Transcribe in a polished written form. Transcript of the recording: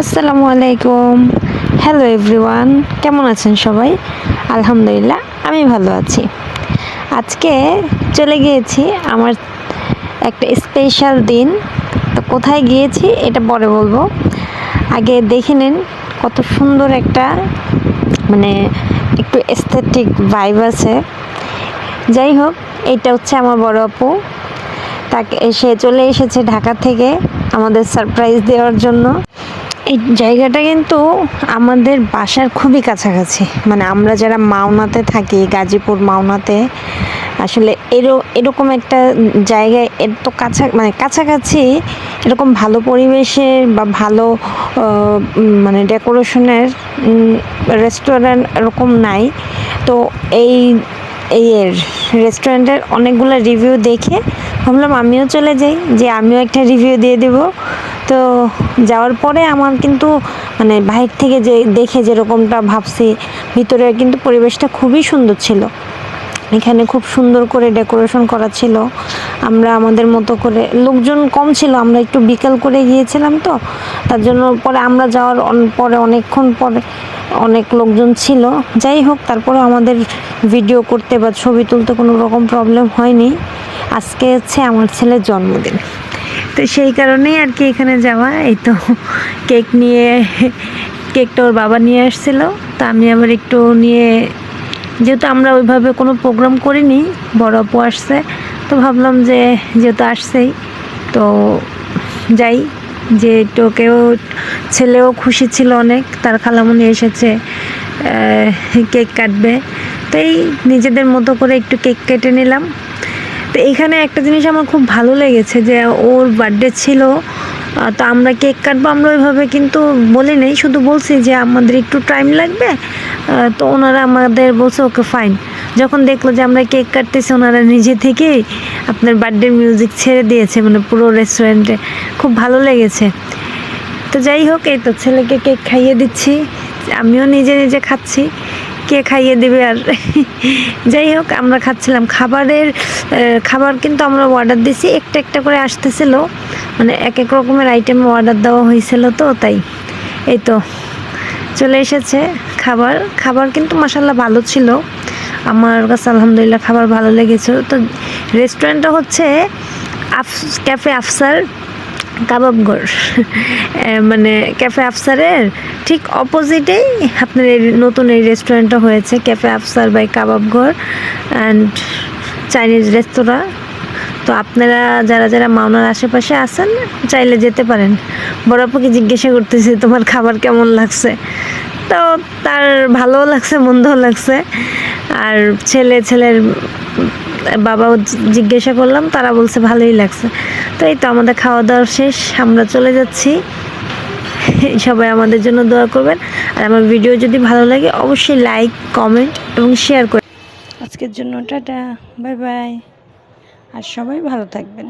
আসসালামু আলাইকুম। Hello everyone, কেমন আছেন সবাই? আলহামদুলিল্লাহ আমি ভালো আছি। আজকে চলে গিয়েছি আমার একটা স্পেশাল দিন। তো কোথায় গিয়েছি এটা পরে বলবো, আগে দেখে নিন কত সুন্দর একটা একটু এস্থেটিক ভাইব আছে। যাই হোক, এইটা হচ্ছে আমার বড় আপু, তাকে সে চলে এসেছে ঢাকা থেকে আমাদের সারপ্রাইজ দেওয়ার জন্য। এই জায়গাটা কিন্তু আমাদের বাসার খুবই কাছাকাছি, আমরা যারা মাওনাতে থাকি, গাজীপুর মাওনাতে, আসলে এরকম একটা জায়গায় এত কাছাকাছি এরকম ভালো পরিবেশের বা ভালো ডেকোরেশনের রেস্টুরেন্ট এরকম নাই। তো এই এর রেস্টুরেন্টের অনেকগুলো রিভিউ দেখে ভাবলাম আমিও চলে যাই, যে আমিও একটা রিভিউ দিয়ে দেব। তো যাওয়ার পরে আমার কিন্তু বাইরে থেকে যে দেখে যেরকমটা ভাবছি, ভিতরে কিন্তু পরিবেশটা খুবই সুন্দর ছিল। এখানে খুব সুন্দর করে ডেকোরেশন করা ছিল। আমরা আমাদের মতো করে, লোকজন কম ছিল, আমরা একটু বিকেল করে গিয়েছিলাম, তো তার জন্য পরে আমরা যাওয়ার পরে অনেকক্ষণ পরে অনেক লোকজন ছিল। যাই হোক, তারপরে আমাদের ভিডিও করতে বা ছবি তুলতে কোনো রকম প্রবলেম হয়নি। আজকে হচ্ছে আমার ছেলের জন্মদিন, তো সেই কারণেই আর কি এখানে যাওয়া। এই তো কেকটা ওর বাবা নিয়ে আসছিল, তো আমি আবার একটু নিয়ে, যেহেতু আমরা ওইভাবে কোনো প্রোগ্রাম করিনি, বড় আপু আসছে, তো ভাবলাম যে যেহেতু আসছেই তো যাই, যে টোকেও ছেলেও খুশি ছিল অনেক, তার খালামণি এসেছে কেক কাটবে, তাই নিজেদের মতো করে একটু কেক কেটে নিলাম। তো এখানে একটা জিনিস আমার খুব ভালো লেগেছে, যে ওর বার্থডে ছিল, তো আমরা কেক কাটবো, আমরা ওইভাবে কিন্তু বলি নেই, শুধু বলছি যে আমাদের একটু টাইম লাগবে। তো ওনারা আমাদের বলছে ওকে ফাইন। যখন দেখলো যে আমরা কেক কাটতেছি, ওনারা নিজে থেকেই আপনার বার্থডে মিউজিক ছেড়ে দিয়েছে, পুরো রেস্টুরেন্টে। খুব ভালো লেগেছে। তো যাই হোক, এই তো ছেলেকে কেক খাইয়ে দিচ্ছি, আমিও নিজে নিজে খাচ্ছি, কে খাইয়ে দিবে আর। যাই হোক, আমরা খাচ্ছিলাম খাবার কিন্তু আমরা অর্ডার দিছি, একটা একটা করে আসতেছিল, এক এক রকমের আইটেম অর্ডার দেওয়া হয়েছিল, তো তাই এই তো চলে এসেছে খাবার কিন্তু মাশাআল্লাহ ভালো ছিল, আমার কাছে আলহামদুলিল্লাহ খাবার ভালো লেগেছে। তো রেস্টুরেন্টটা হচ্ছে ক্যাফে আফসার কাবাবঘর। ক্যাফে আফসারের ঠিক অপোজিটেই আপনার এই নতুন এই রেস্টুরেন্টটা হয়েছে, café Afsar by Kababghar and Chinese রেস্তোরাঁ। তো আপনারা যারা যারা মাওনার আশেপাশে আছেন, চাইলে যেতে পারেন। বড় আপুকে জিজ্ঞাসা করতেছি তোমার খাবার কেমন লাগছে, তো তার ভালোও লাগছে মন্দও লাগছে। আর ছেলের বাবাও জিজ্ঞাসা করলাম, তারা বলছে ভালোই লাগছে। তো এই তো আমাদের খাওয়া দাওয়া শেষ, আমরা চলে যাচ্ছি। সবাই আমাদের জন্য দোয়া করবেন, আর আমার ভিডিও যদি ভালো লাগে অবশ্যই লাইক, কমেন্ট এবং শেয়ার করবেন। আজকের জন্য টাটা, বাই বাই, আর সবাই ভালো থাকবেন।